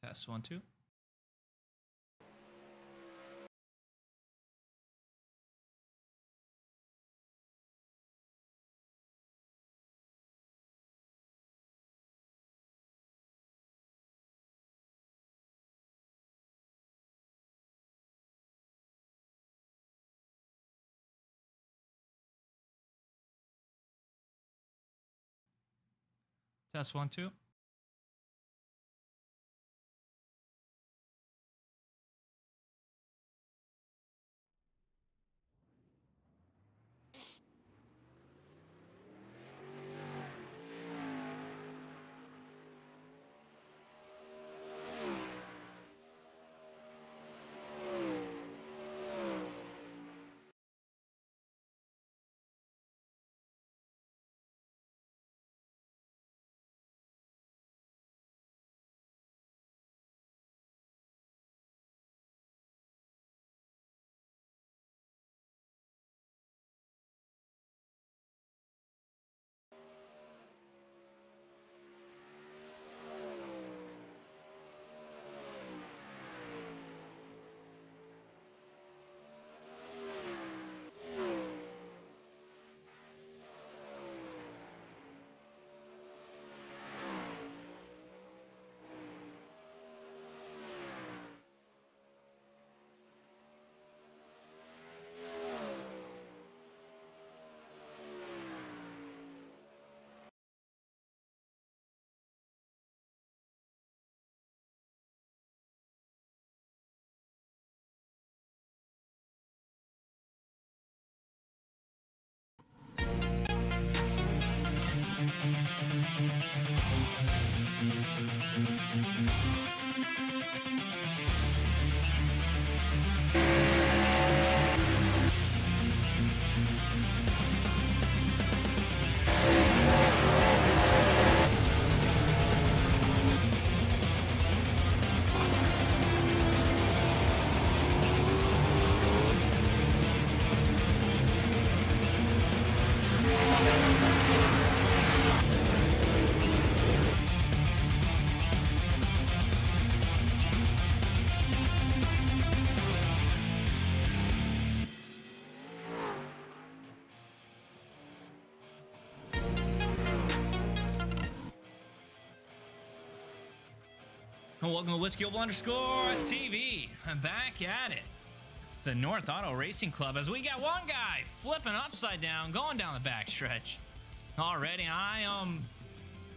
Test 1, 2. Test 1, 2. Welcome to Whiskey Oval underscore TV. I'm back at it. The North Auto Racing Club, as we got one guy flipping upside down, going down the back stretch. Already, I am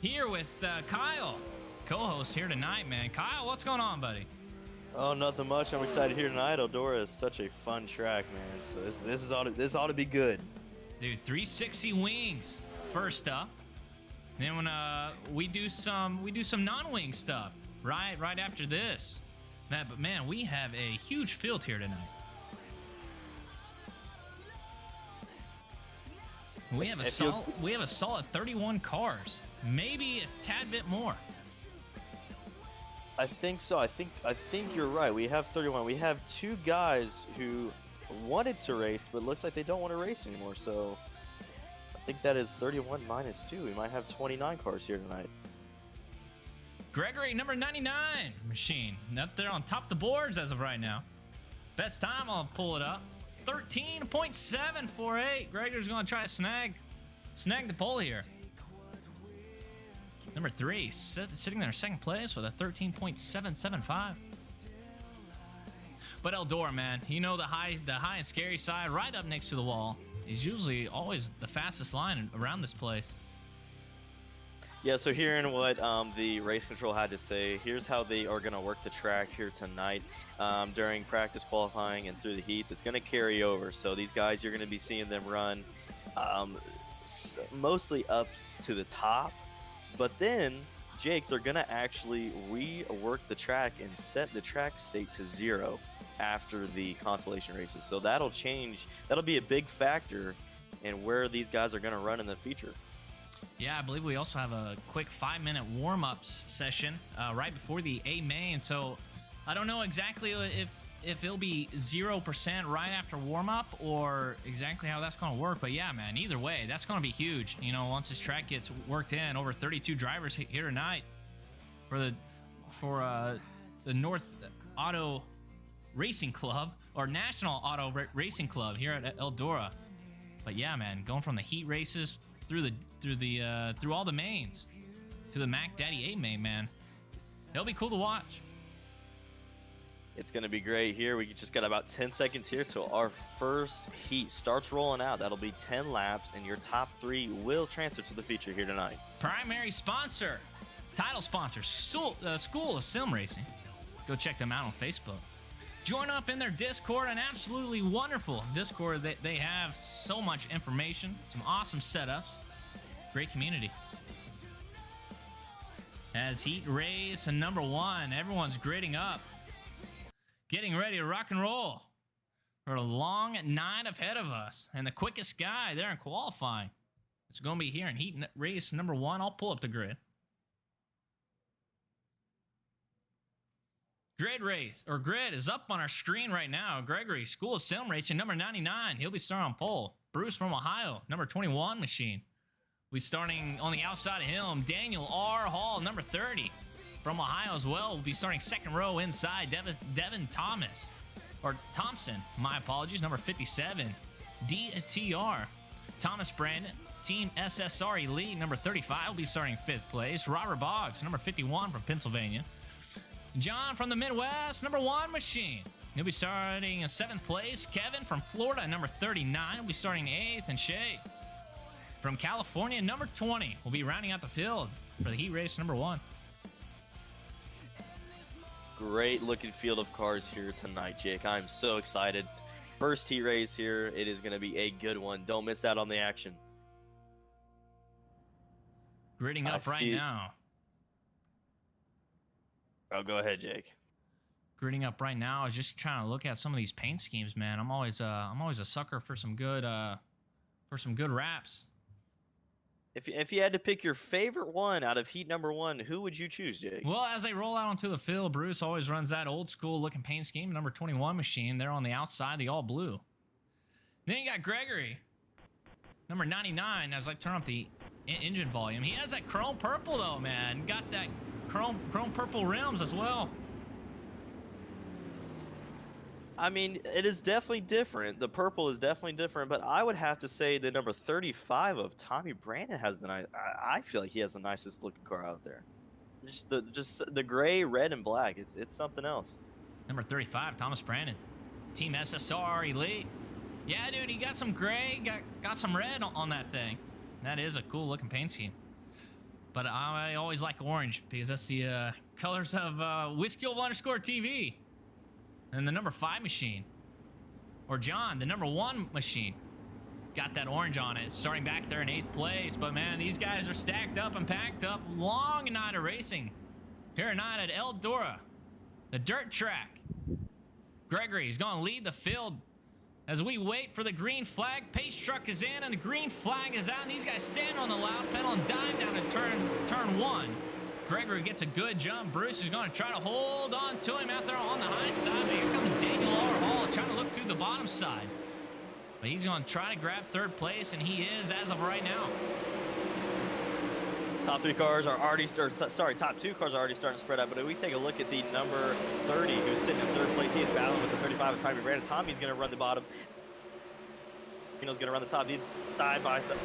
here with Kyle, co-host here tonight, man. Kyle, what's going on, buddy? Oh, nothing much. I'm excited here tonight. Eldora is such a fun track, man. So this ought to be good. Dude, 360 wings first up. Then when we do some non-wing stuff right after this. Man, we have a huge field here tonight. We have a solid 31 cars, maybe a tad bit more. I think so. I think you're right. We have 31. We have two guys who wanted to race, but looks like they don't want to race anymore. So I think that is 31 minus 2. We might have 29 cars here tonight. Gregory, number 99 machine, up there on top of the boards as of right now. Best time, I'll pull it up. 13.748. Gregory's going to try to snag the pole here. Number 3, sitting there in second place with a 13.775. But Eldora, man, you know the high and scary side right up next to the wall is usually always the fastest line around this place. Yeah, so hearing what the race control had to say, here's how they are going to work the track here tonight during practice qualifying and through the heats. It's going to carry over. So these guys, you're going to be seeing them run mostly up to the top. But then, Jake, they're going to actually rework the track and set the track state to 0 after the consolation races. So that'll change. That'll be a big factor in where these guys are going to run in the feature. Yeah, I believe we also have a quick 5-minute warm-ups session right before the A main. So I don't know exactly if it'll be 0% right after warm-up or exactly how that's going to work. But yeah, man, either way, that's going to be huge. You know, once this track gets worked in, over 32 drivers here tonight for the North Auto Racing Club, or National Auto Racing Club here at Eldora. But yeah, man, going from the heat races through all the mains to the Mac Daddy 8 main, man. It'll be cool to watch. It's going to be great here. We just got about 10 seconds here till our first heat starts rolling out. That'll be 10 laps, and your top 3 will transfer to the feature here tonight. Primary sponsor, title sponsor, School of Sim Racing. Go check them out on Facebook. Join up in their Discord, an absolutely wonderful Discord. They have so much information, some awesome setups, great community. As heat race and number 1, everyone's grading up, getting ready to rock and roll for a long night ahead of us. And the quickest guy there in qualifying is going to be here in heat race number 1. I'll pull up the grid. Grid is up on our screen right now. Gregory, School of Sim Racing, number 99. He'll be starting on pole. Bruce from Ohio, number 21 machine. We starting on the outside of him. Daniel R. Hall, number 30. From Ohio as well. We'll be starting second row inside. Devin Thompson, my apologies, number 57. DTR. Thomas Brandon, Team SSR Elite, number 35, will be starting 5th place. Robert Boggs, number 51 from Pennsylvania. John from the Midwest, number 1 machine. He'll be starting in 7th place. Kevin from Florida, number 39, will be starting 8th. And Shay from California, number 20, will be rounding out the field for the heat race number 1. Great looking field of cars here tonight, Jake. I'm so excited. First heat race here. It is going to be a good one. Don't miss out on the action. Gridding up right now. Oh, go ahead, Jake. Gridding up right now. I was just trying to look at some of these paint schemes, man. I'm always a sucker for some good wraps. If you had to pick your favorite one out of heat number 1, who would you choose, Jake? Well, as they roll out onto the field, Bruce always runs that old school looking paint scheme, number 21 machine. They're on the outside, the all blue. Then you got Gregory, number 99. As I turn up the engine volume, he has that chrome purple though, man. Got that chrome purple rims as well. I mean, it is definitely different. The purple is definitely different, but I would have to say the number 35 of Tommy Brandon has the nice. I feel like he has the nicest looking car out there. Just the gray, red, and black. It's something else. Number 35, Thomas Brandon, Team SSR Elite. Yeah, dude, he got some gray, got some red on that thing. That is a cool looking paint scheme. But I always like orange because that's the colors of Whiskey _ TV. And the number 5 machine, or John, the number 1 machine, got that orange on it, starting back there in 8th place. But man, these guys are stacked up and packed up. Long night of racing here tonight at Eldora, the dirt track. Gregory's going to lead the field as we wait for the green flag. Pace truck is in and the green flag is out, and these guys stand on the loud pedal and dive down to turn 1. Gregory gets a good jump. Bruce is going to try to hold on to him out there on the high side. But here comes Daniel R. Hall trying to look through the bottom side. But he's going to try to grab 3rd place, and he is as of right now. Top 2 cars are already starting to spread out. But if we take a look at the number 30, who's sitting in 3rd place, he is battling with the 35 of Tommy Brandon. Tommy's going to run the bottom. Gino's going to run the top. These side by side.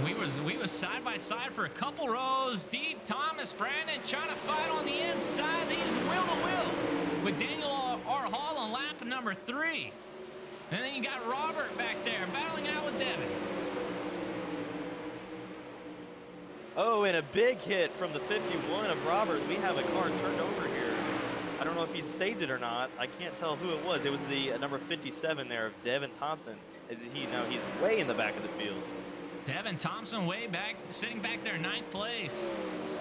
We was side by side for a couple rows deep. Thomas Brandon trying to fight on the inside. He's wheel to wheel with Daniel R. Hall on lap number 3. And then you got Robert back there battling out with Devin. Oh, and a big hit from the 51 of Robert. We have a car turned over here. I don't know if he saved it or not. I can't tell who it was. It was the number 57 there of Devin Thompson. He's way in the back of the field. Devin Thompson way back, sitting back there, 9th place.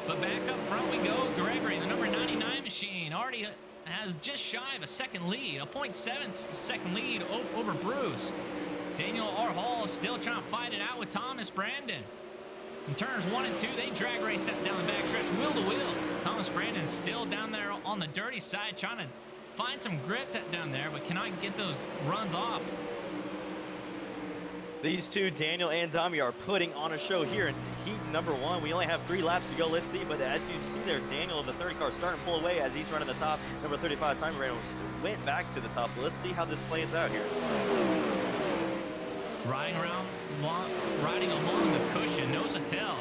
But back up front we go. Gregory, the number 99 machine, already has just shy of a second lead, a 0.7 second lead over Bruce. Daniel R. Hall is still trying to fight it out with Thomas Brandon. In turns 1 and 2, they drag race down the backstretch, wheel to wheel. Thomas Brandon still down there on the dirty side, trying to find some grip down there, but cannot get those runs off. These two, Daniel and Dami, are putting on a show here in heat number 1. We only have 3 laps to go. Let's see. But as you see there, Daniel in the third car starting to pull away as he's running the top. Number 35, Time Reynolds went back to the top. Let's see how this plays out here. Riding along the cushion, nose to tail.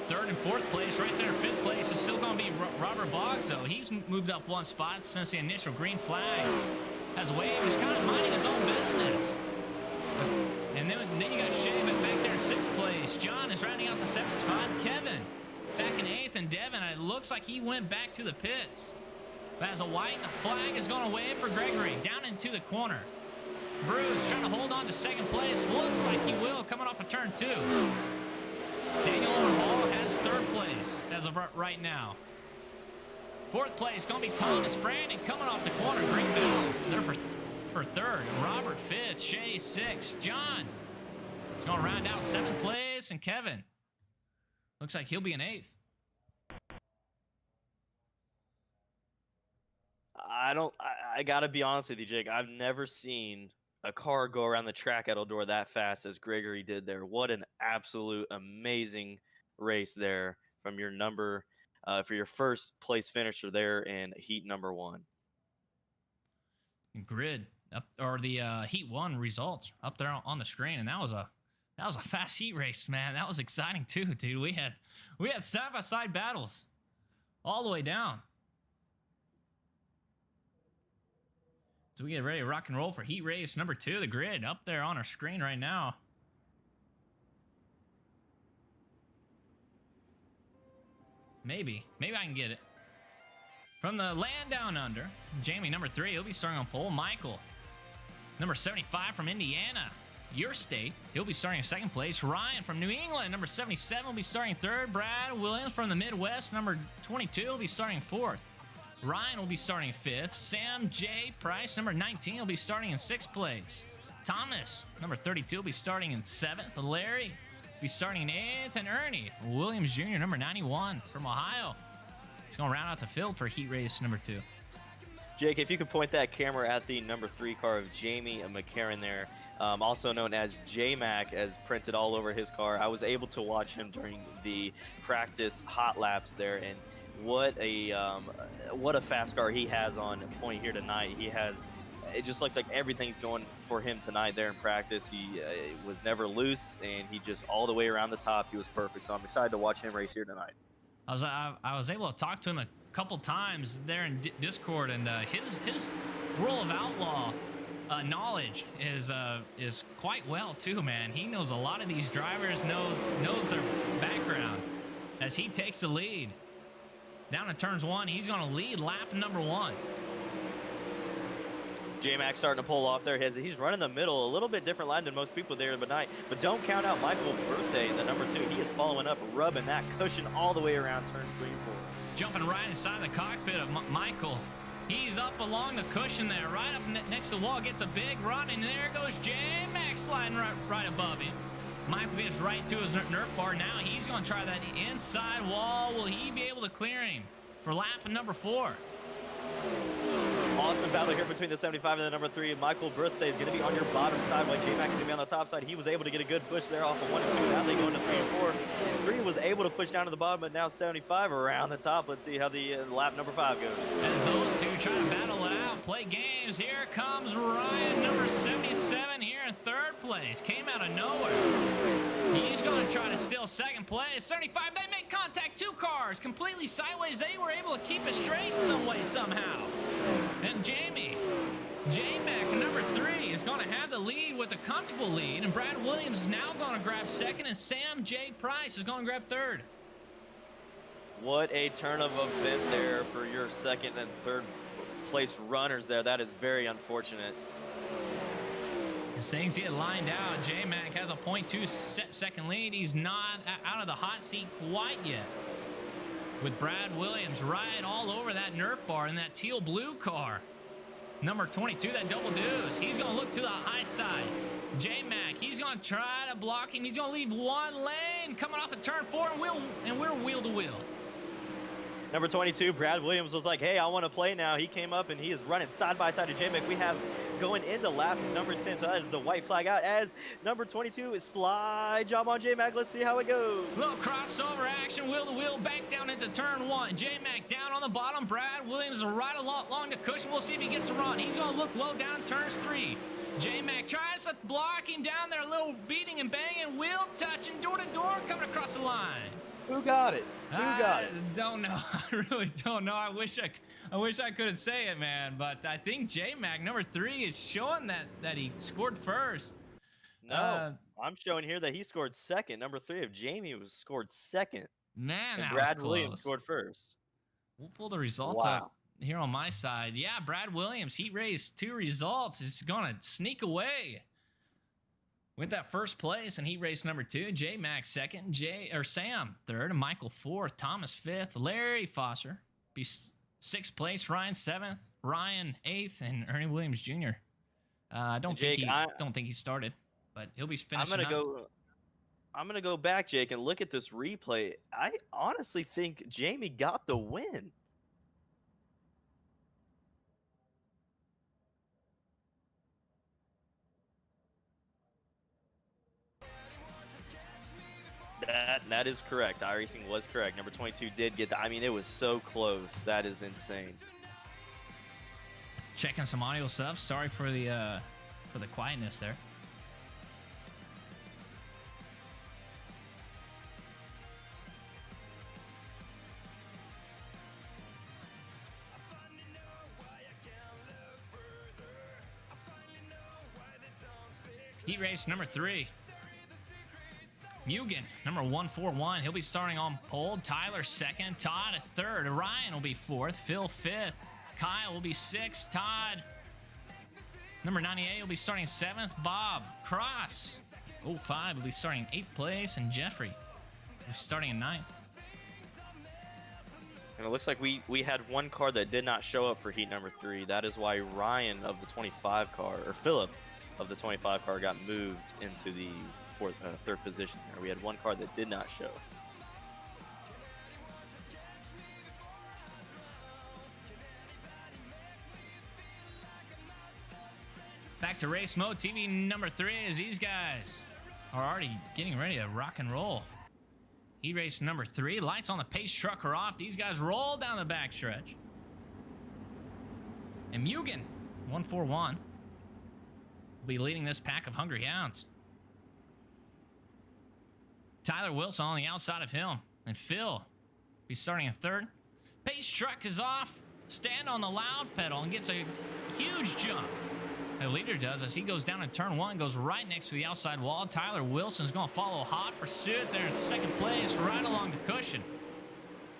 Third and fourth place, right there. Fifth place is still going to be Robert Boggs, though. He's moved up 1 spot since the initial green flag has waved. He's kind of minding his own business. And then you got Shea back there in 6th place. John is rounding out the 7th spot. Kevin back in 8th, and Devin, it looks like he went back to the pits. But as a white, the flag is going to wave for Gregory down into the corner. Bruce trying to hold on to 2nd place. Looks like he will coming off of turn 2. Daniel Hall has 3rd place as of right now. 4th place going to be Thomas Brandon coming off the corner. Green Bell there for 3rd. Robert 5th. Shea 6th. John is going to round out 7th place. And Kevin looks like he'll be in 8th. I gotta be honest with you, Jake. I've never seen a car go around the track at Eldora that fast as Gregory did there. What an absolute amazing race there from your for your first place finisher there in heat number 1. Grid up, or the heat 1 results up there on the screen, and that was a fast heat race, man. That was exciting too, dude. We had side by side battles all the way down. So we get ready to rock and roll for heat race number 2, the grid up there on our screen right now. Maybe I can get it. From the land down under, Jamie, number 3, he'll be starting on pole. Michael, number 75 from Indiana, your state, he'll be starting in 2nd place. Ryan from New England, number 77, will be starting 3rd. Brad Williams from the Midwest, number 22, will be starting 4th. Ryan will be starting 5th. Sam J. Price, number 19, will be starting in 6th place. Thomas, number 32, will be starting in 7th. Larry will be starting in 8th. And Ernie Williams Jr., number 91 from Ohio, he's going to round out the field for heat race number 2. Jake, if you could point that camera at the number 3 car of Jamie McCarran there, also known as J-Mac, as printed all over his car. I was able to watch him during the practice hot laps there, and what a fast car he has on point here tonight. It just looks like everything's going for him tonight there in practice. He was never loose, and he just all the way around the top, he was perfect. So I'm excited to watch him race here tonight. I was able to talk to him a couple times there in Discord, and his World of Outlaw knowledge is quite well too, man. He knows a lot of these drivers, knows their background as he takes the lead. Down in turns 1, he's going to lead lap number 1. J-Mac starting to pull off there. He's running the middle, a little bit different line than most people there tonight. But don't count out Michael Birthday, the number 2. He is following up, rubbing that cushion all the way around turns 3 and 4. Jumping right inside the cockpit of Michael. He's up along the cushion there, right up next to the wall, gets a big run, and there goes J-Mac sliding right above him. Michael gets right to his Nerf bar. Now he's going to try that inside wall. Will he be able to clear him for lap number 4? Awesome battle here between the 75 and the number 3. Michael Birthday is going to be on your bottom side while J-Mac is going to be on the top side. He was able to get a good push there off of 1 and 2. Now they go into 3 and 4. And 3 was able to push down to the bottom, but now 75 around the top. Let's see how the lap number 5 goes. As those two try to battle it out, play games, here comes Ryan, number 77, here in 3rd place. Came out of nowhere. He's going to try to steal 2nd place. 75, they make contact. 2 cars completely sideways. They were able to keep it straight some way, somehow. And Jamie, J-Mac, number 3, is going to have the lead with a comfortable lead. And Brad Williams is now going to grab 2nd. And Sam J. Price is going to grab 3rd. What a turn of event there for your 2nd and 3rd place runners there. That is very unfortunate. As things get lined out, J-Mac has a 0.2 second lead. He's not out of the hot seat quite yet. With Brad Williams right all over that Nerf bar in that teal blue car. Number 22, that double deuce. He's going to look to the high side. J-Mac, he's going to try to block him. He's going to leave 1 lane coming off of turn 4, and we're wheel to wheel. Number 22, Brad Williams was like, hey, I want to play now. He came up and he is running side by side to J-Mac. We have going into lap number 10. So that is the white flag out as number 22 is slide job on J-Mac. Let's see how it goes. Little crossover action, wheel to wheel, back down into turn 1. J-Mac down on the bottom. Brad Williams right along the cushion. We'll see if he gets a run. He's going to look low down in turns 3. J-Mac tries to block him down there, a little beating and banging, wheel touching, door to door, coming across the line. Who got it? Who got it? Don't know. I really don't know. I wish I could say it, man. But I think J-Mac number 3 is showing that he scored first. No, I'm showing here that he scored second. Number 3 of Jamie was scored second. Man, and that Brad was Williams close. scored first. We'll pull the results Wow. up here on my side. Yeah, Brad Williams, heat race 2 results. Is going to sneak away with that first place in heat race number 2. J-Mac second, Sam third, and Michael fourth, Thomas fifth, Larry Foster be 6th place, Ryan 7th, Ryan 8th, and Ernie Williams Jr. I don't think he started, but he'll be finishing I'm gonna go back, Jake, and look at this replay. I honestly think Jamie got the win. That is correct. iRacing was correct. Number 22 did get that. I mean, it was so close. That is insane. Checking some audio stuff. Sorry for the quietness there. Heat race number 3. Mugen, number 141. He'll be starting on pole. Tyler second. Todd third. Ryan will be 4th. Phil 5th. Kyle will be 6th. Todd, number 98, will be starting 7th. Bob Cross, 05, will be starting 8th place. And Jeffrey will be starting in 9th. And it looks like we had one car that did not show up for heat number 3. That is why Ryan of the 25 car, or Philip of the 25 car, got moved into the third position there. We had one car that did not show. Back to race mode. TV number 3 as these guys are already getting ready to rock and roll. Heat race number 3. Lights on the pace truck are off. These guys roll down the backstretch. And Mugen, 141, will be leading this pack of hungry hounds. Tyler Wilson on the outside of him. And Phil will be starting in 3rd. Pace truck is off. Stand on the loud pedal and gets a huge jump. The leader does as he goes down in turn 1, goes right next to the outside wall. Tyler Wilson's going to follow hot pursuit. There's 2nd place right along the cushion.